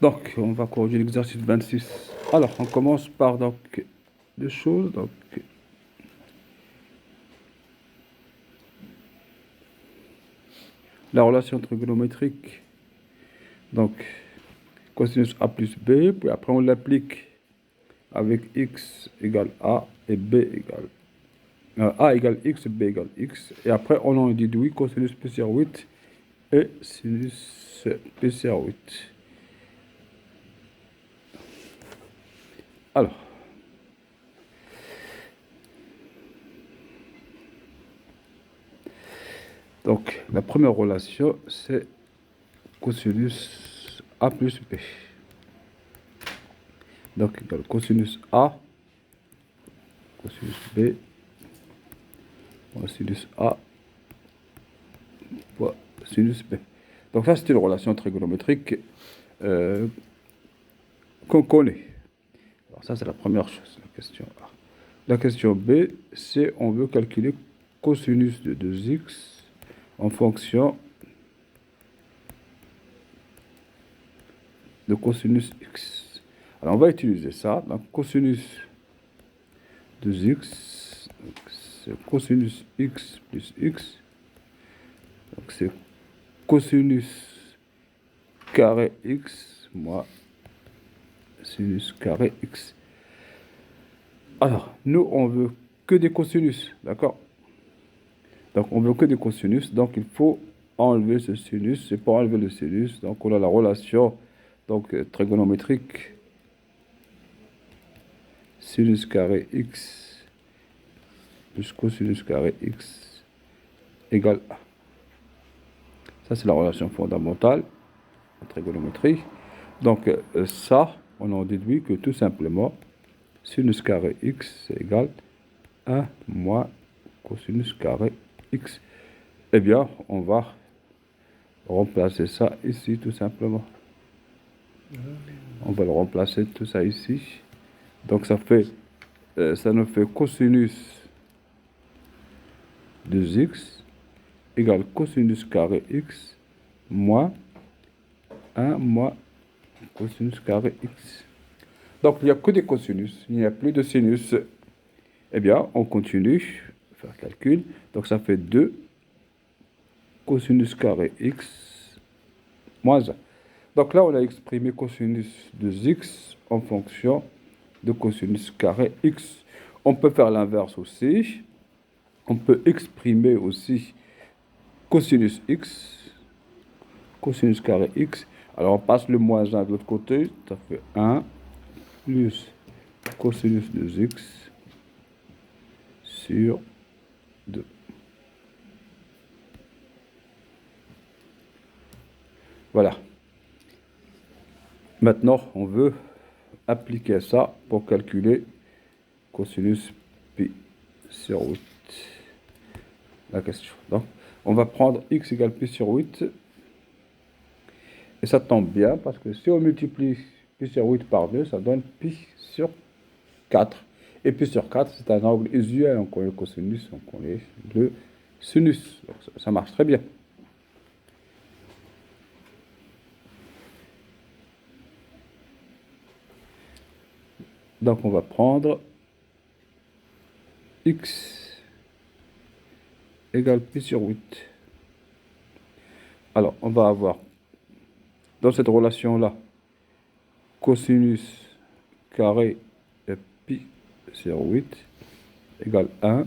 Donc, on va corriger l'exercice 26. Alors, on commence par donc deux choses. Donc, la relation trigonométrique. Donc, cosinus A plus B. Puis après, on l'applique avec x égale A et B égale A égale x, B égale x. Et après, on en déduit cosinus P sur 8 et sinus P sur 8. Alors, donc, la première relation, c'est cosinus A plus B. Donc, égal cosinus A, cosinus B, cosinus A, fois sinus B. Donc, ça, c'est une relation trigonométrique qu'on connaît. Alors, ça, c'est la première chose, la question A. La question B, c'est on veut calculer cosinus de 2x en fonction de cosinus x. Alors, on va utiliser ça. Donc, cosinus de x, c'est cosinus x plus x. Donc, c'est cosinus carré x moins sinus carré x. Alors, nous, on veut que des cosinus, d'accord? Donc, on veut que des cosinus, donc il faut enlever ce sinus. C'est pour enlever le sinus, donc on a la relation donc, trigonométrique sinus carré x plus cosinus carré x égale A. Ça, c'est la relation fondamentale en trigonométrie. Donc, ça, on en déduit que tout simplement, sinus carré x c'est égal 1 moins cosinus carré x. Eh bien, on va remplacer ça ici, tout simplement. On va le remplacer tout ça ici. Donc, ça nous fait cosinus de x égale cosinus carré x moins 1 moins cosinus carré x. Donc, il n'y a que des cosinus, il n'y a plus de sinus. Eh bien, on continue, faire calcul. Donc, ça fait 2 cosinus carré x moins 1. Donc là, on a exprimé cosinus de x en fonction de cosinus carré x. On peut faire l'inverse aussi. On peut exprimer aussi cosinus x, cosinus carré x. Alors, on passe le moins 1 de l'autre côté. Ça fait 1 plus cosinus de x sur 2. Voilà. Maintenant, on veut appliquer ça pour calculer cosinus pi sur 8. La question. Donc, on va prendre x égale pi sur 8. Et ça tombe bien parce que si on multiplie pi sur 8 par 2, ça donne pi sur 4. Et pi sur 4, c'est un angle usuel. On connaît le cosinus, on connaît le sinus. Donc, ça marche très bien. Donc, on va prendre x égale pi sur 8. Alors, on va avoir, dans cette relation-là, cosinus carré de pi sur 8 égale 1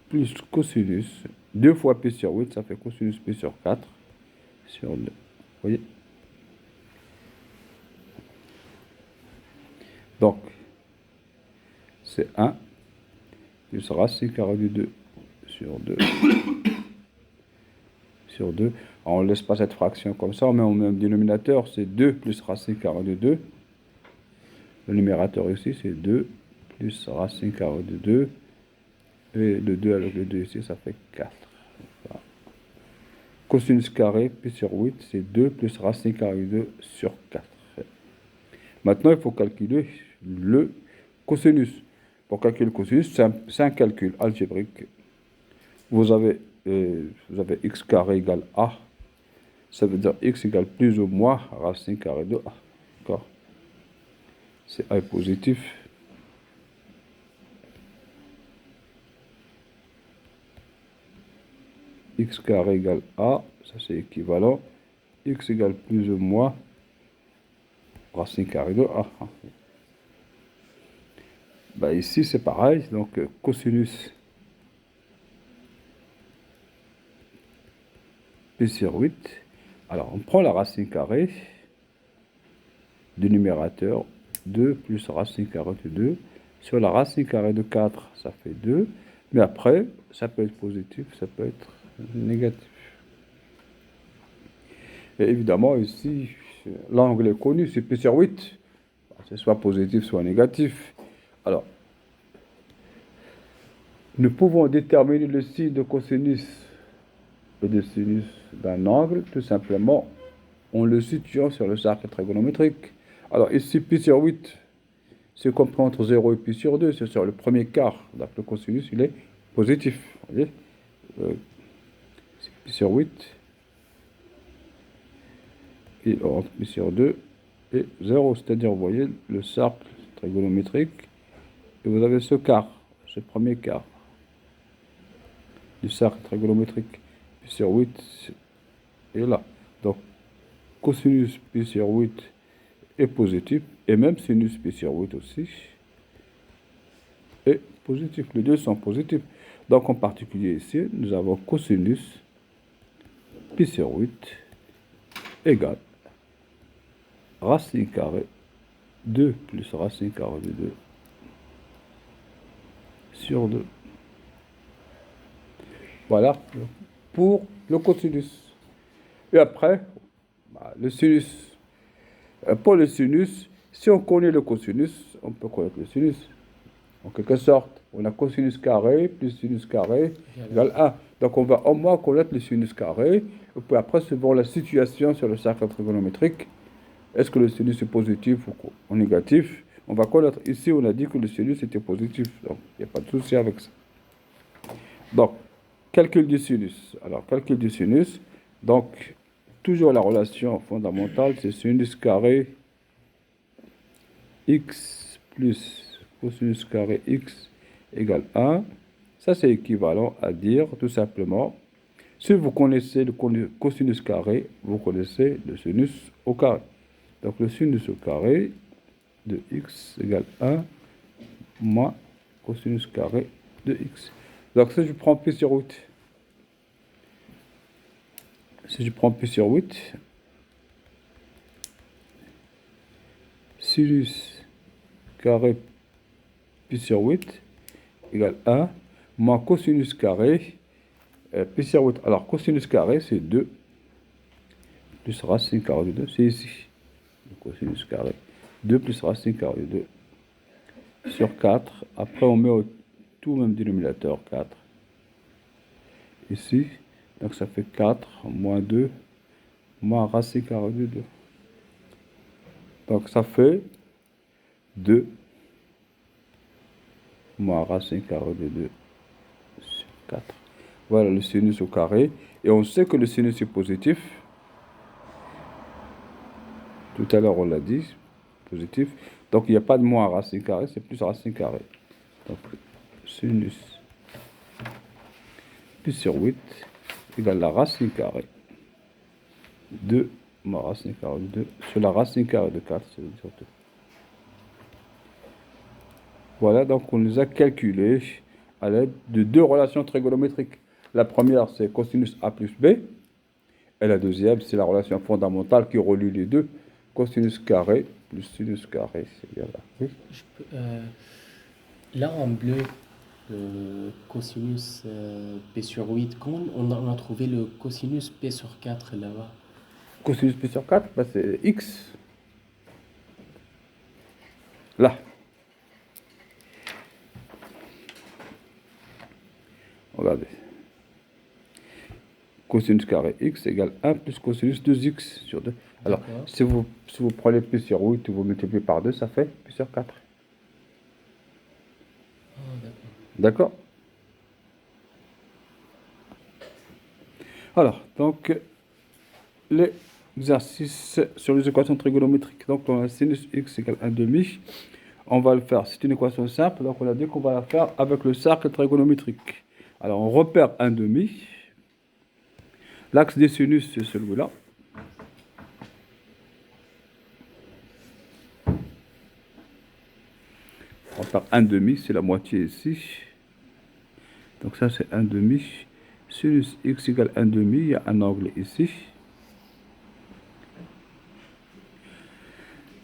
plus cosinus, 2 fois pi sur 8, ça fait cosinus pi sur 4 sur 2. Vous voyez? Donc, c'est 1 plus racine carrée de 2 sur 2 sur 2. Alors, on ne laisse pas cette fraction comme ça, on met au même dénominateur, c'est 2 plus racine carrée de 2. Le numérateur ici, c'est 2 plus racine carrée de 2. Et le 2 avec le 2 ici, ça fait 4. Voilà. Cosinus carré, pi sur 8, c'est 2 plus racine carrée de 2 sur 4. Maintenant, il faut calculer le cosinus. Pour calculer le cosinus, c'est un calcul algébrique. Vous avez x carré égale a Ça veut dire x égale plus ou moins racine carrée de a. D'accord? C'est a est positif. X carré égale a, ça c'est équivalent. X égale plus ou moins racine carrée de a. Bah ici c'est pareil, donc cosinus p sur 8. Alors on prend la racine carrée du numérateur, 2 plus racine carrée de 2. Sur la racine carrée de 4, ça fait 2. Mais après, ça peut être positif, ça peut être négatif. Et évidemment, ici, l'angle est connu, c'est P sur 8. C'est soit positif, soit négatif. Alors, nous pouvons déterminer le signe de cosinus et de sinus d'un angle, tout simplement, en le situant sur le cercle trigonométrique. Alors, ici, Pi sur 8, c'est compris entre 0 et pi sur 2, c'est sur le premier quart. Donc, le cosinus, il est positif. Vous voyez, c'est pi sur 8, et entre pi sur 2 et 0, c'est-à-dire, vous voyez, le cercle trigonométrique, et vous avez ce quart, ce premier quart du cercle trigonométrique. Pi sur 8 est là. Donc, cosinus pi sur 8 est positif, et même sinus pi sur 8 aussi est positif. Les deux sont positifs. Donc, en particulier ici, nous avons cosinus pi sur 8 égale racine carrée 2 plus racine carrée de 2 sur 2. Voilà pour le cosinus. Et après, le sinus. Pour le sinus, si on connaît le cosinus, on peut connaître le sinus. En quelque sorte, on a cosinus carré plus sinus carré égale 1. Donc on va au moins connaître le sinus carré. Et puis après, selon la situation sur le cercle trigonométrique, est-ce que le sinus est positif ou négatif? On va connaître. Ici, on a dit que le sinus était positif. Donc, il n'y a pas de souci avec ça. Donc, calcul du sinus. Alors, calcul du sinus. Donc, toujours la relation fondamentale, c'est sinus carré x plus cosinus carré x égale 1. Ça, c'est équivalent à dire, tout simplement, si vous connaissez le cosinus carré, vous connaissez le sinus au carré. Donc, le sinus au carré de x égale 1 moins cosinus carré de x. Donc, si je prends pi sur 8, sinus carré pi sur 8 égale 1 moins cosinus carré pi sur 8. Alors, cosinus carré, c'est 2 plus racine carrée de 2, c'est ici. Le cosinus carré. 2 plus racine carrée de 2 sur 4. Après, on met tout même dénominateur, 4. Ici, donc ça fait 4 moins 2 moins racine carrée de 2. Donc ça fait 2 moins racine carrée de 2 sur 4. Voilà le sinus au carré. Et on sait que le sinus est positif. Tout à l'heure, on l'a dit, positif. Donc il n'y a pas de moins racine carrée, c'est plus racine carrée. Donc sinus pi sur 8 égale la racine carrée 2 moins racine carrée de 2 sur la racine carrée de 4, c'est dire 2. Voilà, donc on nous a calculé à l'aide de deux relations trigonométriques. La première, c'est cosinus A plus B. Et la deuxième, c'est la relation fondamentale qui relie les deux. Cosinus carré plus sinus carré. C'est bien là. Oui. Là, en bleu, le cosinus P sur 8, comment on a trouvé le cosinus P sur 4 là-bas? Cosinus P sur 4, bah, c'est X. Là. Regardez. Cosinus carré X égale 1 plus cosinus 2X sur 2. Alors, si vous prenez P sur 8 et vous multipliez par 2, ça fait P sur 4. Ah, D'accord? Alors, donc, l'exercice sur les équations trigonométriques. Donc, on a sinus x égale 1 demi. On va le faire, c'est une équation simple, donc on a dit qu'on va la faire avec le cercle trigonométrique. Alors, on repère 1 demi. L'axe des sinus, c'est celui-là. On repère 1 demi, c'est la moitié ici. Donc ça, c'est 1 demi. Sinus x égale 1 demi, il y a un angle ici.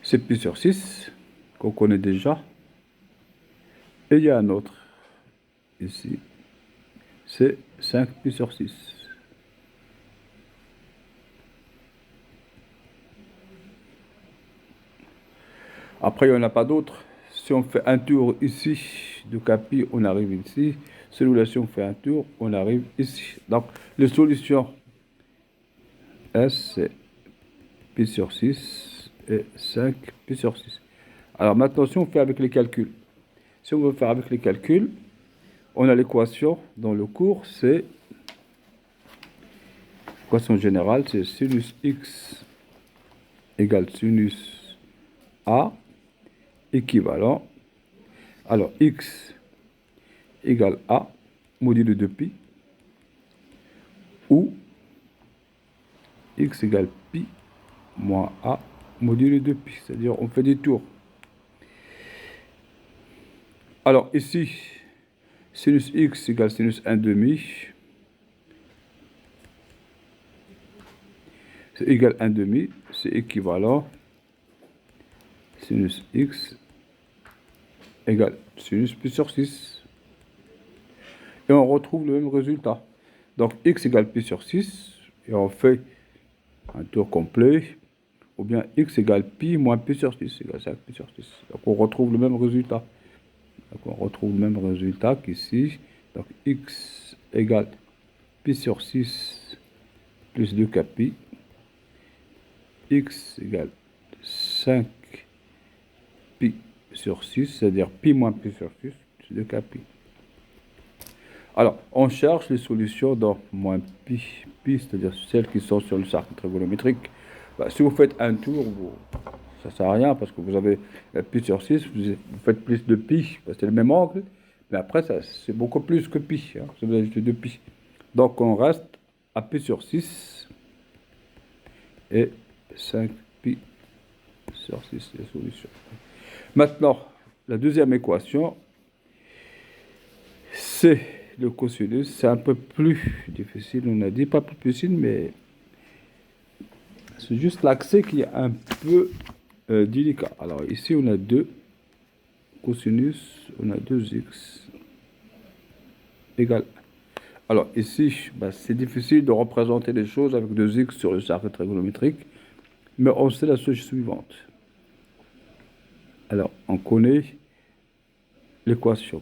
C'est pi sur 6, qu'on connaît déjà. Et il y a un autre, ici. C'est 5 pi sur 6. Après, il n'y en a pas d'autre. Si on fait un tour ici, de Capi, on arrive ici. Celui-là, si on fait un tour, on arrive ici. Donc, les solutions S, c'est pi sur 6 et 5 pi sur 6. Alors maintenant, si on fait avec les calculs, si on veut faire avec les calculs, on a l'équation dans le cours, c'est l'équation générale, c'est sinus x égale sinus A équivalent. Alors x égale A modulo de pi, ou x égale pi moins A modulo de pi, c'est-à-dire on fait des tours. Alors ici, sinus x égale sinus 1 demi, c'est égal 1 demi, c'est équivalent sinus x égale sinus pi sur 6. Et on retrouve le même résultat. Donc x égale pi sur 6, et on fait un tour complet, ou bien x égale pi moins pi sur 6, égale 5 pi sur 6. Donc on retrouve le même résultat. Donc on retrouve le même résultat qu'ici. Donc x égale pi sur 6 plus 2 k pi. X égale 5 pi sur 6, c'est-à-dire pi moins pi sur 6 plus 2 k pi. Alors, on cherche les solutions dans moins pi, c'est-à-dire celles qui sont sur le cercle trigonométrique. Bah, si vous faites un tour, ça ne sert à rien parce que vous avez pi sur 6, vous faites plus de pi, c'est le même angle, mais après, c'est beaucoup plus que pi, hein, vous avez ajouté 2 pi. Donc, on reste à pi sur 6 et 5 pi sur 6, les solutions. Maintenant, la deuxième équation, c'est le cosinus. C'est un peu plus difficile, on a dit, pas plus difficile, mais c'est juste l'accès qui est un peu délicat. Alors ici, on a 2 cosinus, on a 2x égale 1. Alors ici, c'est difficile de représenter les choses avec 2x sur le cercle trigonométrique, mais on sait la chose suivante. Alors, on connaît l'équation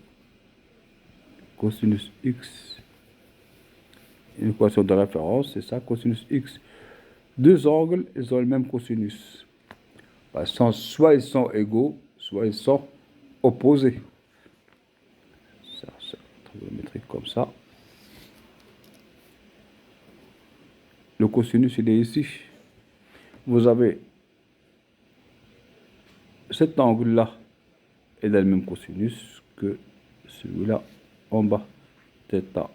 cosinus x, une équation de référence, c'est ça, cosinus x. Deux angles, ils ont le même cosinus. Soit ils sont égaux, soit ils sont opposés. Ça, c'est trigonométrique comme ça. Le cosinus, il est ici. Vous avez cet angle-là, il a le même cosinus que celui-là en bas, θ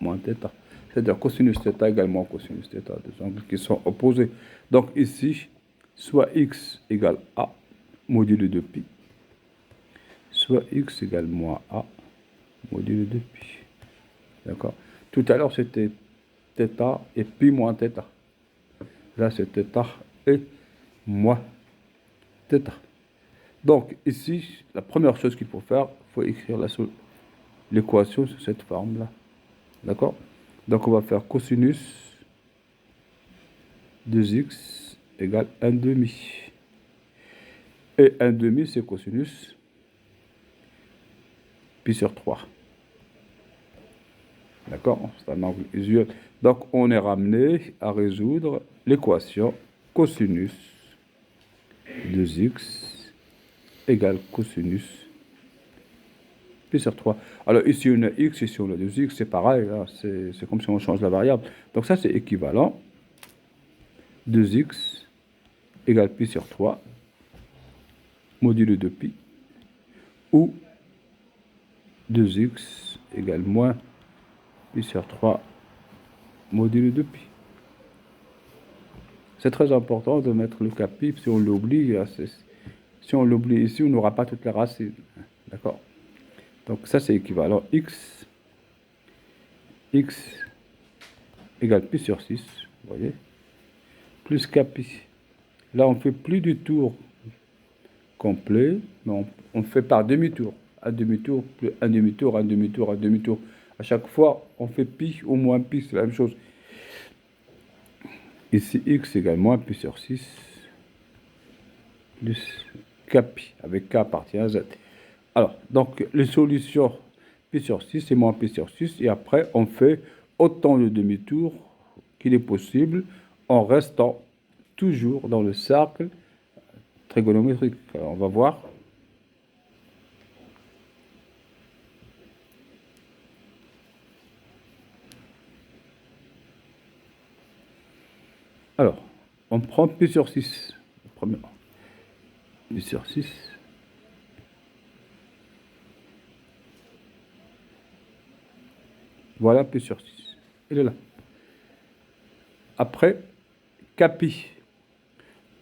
moins θ. C'est-à-dire cosinus θ également cosinus θ, des angles qui sont opposés. Donc ici, soit x égale a modulo de pi, soit x égale moins a modulo de pi. D'accord? Tout à l'heure, c'était θ et pi moins θ. Là, c'est θ et moins θ. Donc ici, la première chose qu'il faut faire, il faut écrire l'équation sous cette forme-là. D'accord? Donc on va faire cosinus 2x égale 1 demi. Et 1 demi, c'est cosinus pi sur 3. D'accord? C'est un angle usuel. Donc on est ramené à résoudre l'équation cosinus 2x égale cosinus pi sur 3. Alors ici on a x, ici on a 2x, c'est pareil, c'est comme si on change la variable. Donc ça c'est équivalent. 2x égale pi sur 3 modulo de pi, ou 2x égale moins pi sur 3 modulo de pi. C'est très important de mettre le cas pi. Si on l'oublie, ici, on n'aura pas toutes les racines. D'accord? Donc ça, c'est équivalent. X égale pi sur 6, vous voyez, plus k pi. Là, on ne fait plus du tour complet, mais on fait par demi-tour. Un demi-tour, plus un demi-tour, un demi-tour, un demi-tour. À chaque fois, on fait pi ou moins pi, c'est la même chose. Ici, x égale moins pi sur 6, plus k pi, avec k appartient à z. Alors, donc, les solutions pi sur 6 et moins pi sur 6, et après, on fait autant de demi-tours qu'il est possible, en restant toujours dans le cercle trigonométrique. Alors, on va voir. Alors, on prend pi sur 6. Pi sur 6. Voilà pi sur 6. Il est là. Après, k pi.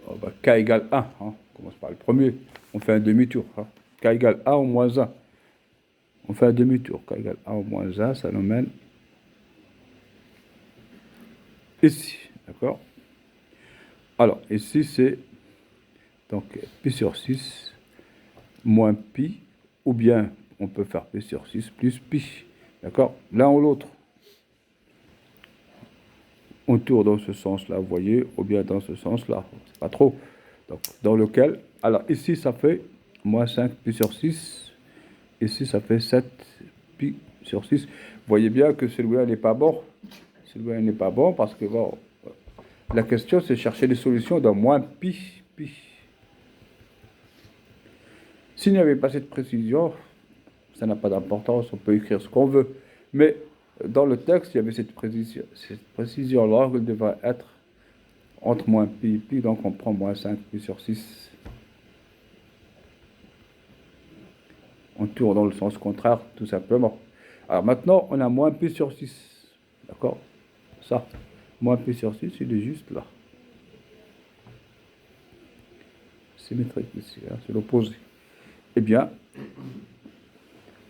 Oh, bah, k égale 1. Hein. On commence par le premier. On fait un demi-tour. Hein. K égale 1 au moins 1. On fait un demi-tour. K égale 1 au moins 1. Ça nous mène ici. D'accord? Alors, ici, c'est donc pi sur 6 moins pi. Ou bien, on peut faire pi sur 6 plus pi. D'accord? L'un ou l'autre. On tourne dans ce sens-là, vous voyez, ou bien dans ce sens-là. Pas trop. Donc, dans lequel, alors ici, ça fait moins 5 pi sur 6. Ici, ça fait 7 pi sur 6. Vous voyez bien que celui-là n'est pas bon. Celui-là n'est pas bon parce que, bon, la question, c'est chercher des solutions dans moins pi. S'il n'y avait pas cette précision, ça n'a pas d'importance, on peut écrire ce qu'on veut. Mais dans le texte, il y avait cette précision. Cette précision-là, elle devrait être entre moins pi et pi, donc on prend moins 5 pi sur 6. On tourne dans le sens contraire, tout simplement. Alors maintenant, on a moins pi sur 6. D'accord? Ça, moins pi sur 6, il est juste là. Symétrique ici, hein, c'est l'opposé. Eh bien,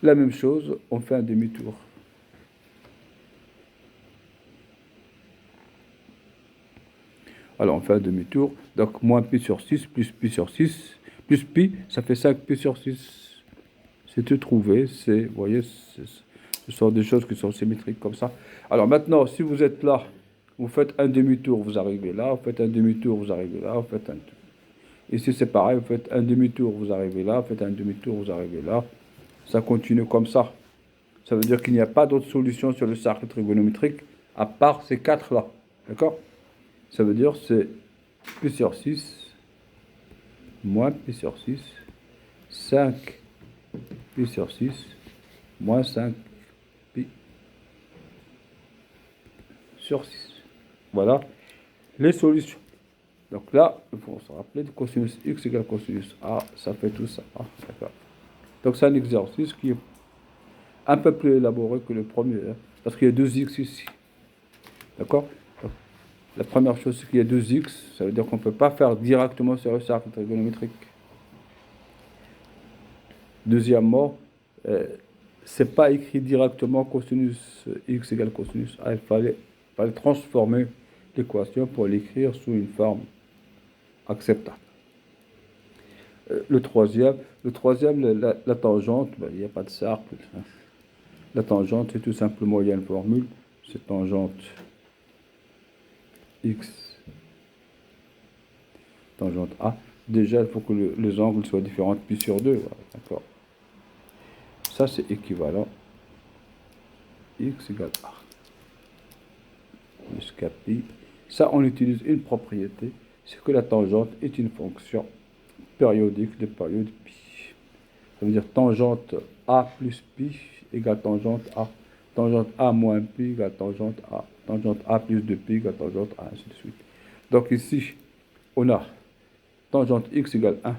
la même chose, on fait un demi-tour. Alors, on fait un demi-tour. Donc, moins pi sur 6 plus pi sur 6 plus pi, ça fait 5 pi sur 6. C'est tout trouvé. Vous voyez, ce sont des choses qui sont symétriques comme ça. Alors, maintenant, si vous êtes là, vous faites un demi-tour, vous arrivez là. Vous faites un demi-tour, vous arrivez là. Vous faites un tour. Ici, c'est pareil. Vous faites un demi-tour, vous arrivez là. Vous faites un demi-tour, vous arrivez là. Ça continue comme ça. Ça veut dire qu'il n'y a pas d'autre solution sur le cercle trigonométrique à part ces quatre-là. D'accord? Ça veut dire c'est pi sur 6 moins pi sur 6, 5 pi sur 6 moins 5 pi sur 6. Voilà les solutions. Donc là, il faut se rappeler de cosinus x égale cosinus a, ça fait tout ça. Ah, d'accord. Donc c'est un exercice qui est un peu plus élaboré que le premier, hein, parce qu'il y a 2x ici. D'accord? La première chose, c'est qu'il y a 2x, ça veut dire qu'on ne peut pas faire directement sur le cercle trigonométrique. Deuxièmement, c'est pas écrit directement cosinus x égale cosinus a, il fallait transformer l'équation pour l'écrire sous une forme acceptable. Le troisième, la tangente, ben, il n'y a pas de cercle. La tangente, c'est tout simplement, il y a une formule, c'est tangente x, tangente A. Déjà, il faut que les angles soient différents de pi sur 2. Voilà, d'accord. Ça, c'est équivalent. X égale A. Plus k pi. Ça, on utilise une propriété, c'est que la tangente est une fonction périodique de période pi. Ça veut dire tangente A plus pi égale tangente A. Tangente A moins pi égale tangente A. Tangente A plus 2pi égale tangente A, ainsi de suite. Donc ici, on a tangente x égale 1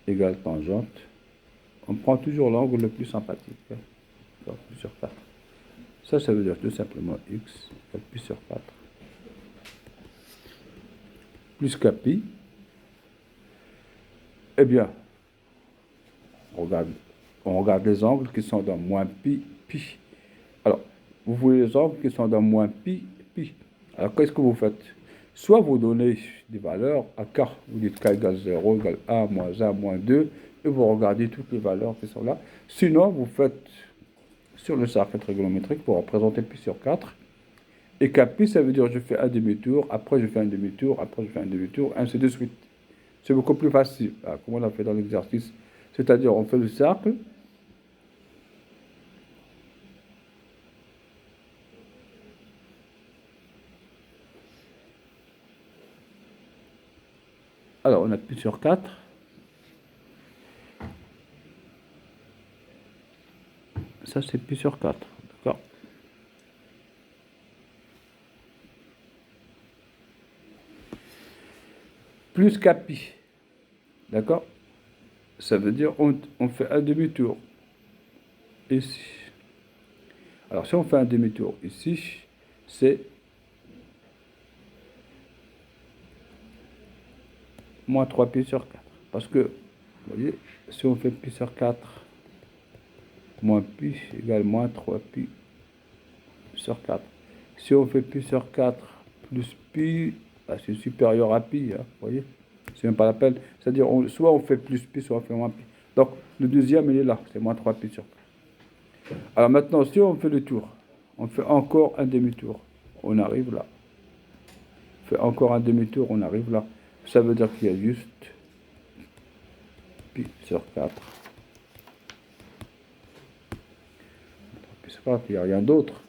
égale tangente. On prend toujours l'angle le plus sympathique. Hein. Donc, pi sur 4. Ça veut dire tout simplement x égale pi sur 4 plus k pi. Eh bien, on regarde les angles qui sont dans moins pi, pi. Alors, vous voulez les angles qui sont dans moins pi, pi. Alors, qu'est-ce que vous faites? Soit vous donnez des valeurs à k, vous dites k égale 0, égale 1, moins 1, moins 2, et vous regardez toutes les valeurs qui sont là. Sinon, vous faites sur le cercle trigonométrique pour représenter pi sur 4. Et k pi, ça veut dire je fais un demi-tour, après je fais un demi-tour, après je fais un demi-tour, ainsi de suite. C'est beaucoup plus facile, comme on a fait dans l'exercice. C'est-à-dire, on fait le cercle. Alors, on a pi sur 4. Ça, c'est pi sur 4. D'accord? Plus k pi. D'accord? Ça veut dire on fait un demi-tour ici. Alors, si on fait un demi-tour ici, c'est moins 3 pi sur 4. Parce que, vous voyez, si on fait pi sur 4 moins pi égale moins 3 pi sur 4. Si on fait pi sur 4 plus pi, c'est supérieur à pi, hein, vous voyez? C'est même pas la peine. C'est-à-dire, soit on fait plus pi, soit on fait moins pi. Donc, le deuxième, il est là, c'est moins 3 pi sur 4. Alors maintenant, si on fait le tour, on fait encore un demi-tour, on arrive là. On fait encore un demi-tour, on arrive là. Ça veut dire qu'il y a juste pi sur 4. Pi sur 4, il n'y a rien d'autre.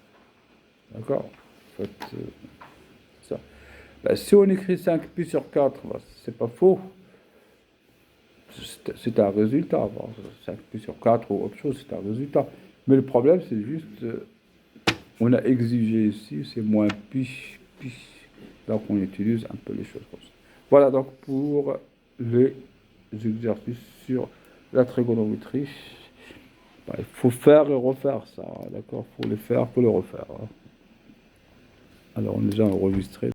D'accord? En fait, ça. Ben, si on écrit 5 pi sur 4, ben, c'est pas faux. C'est un résultat. Bon, 5 pi sur 4 ou autre chose, c'est un résultat. Mais le problème, c'est juste, on a exigé ici, c'est moins pi, pi. Donc on utilise un peu les choses comme ça. Voilà donc pour les exercices sur la trigonométrie. Ben, il faut faire et refaire ça, d'accord? Il faut les faire, il faut les refaire. Hein. Alors on les a enregistrés.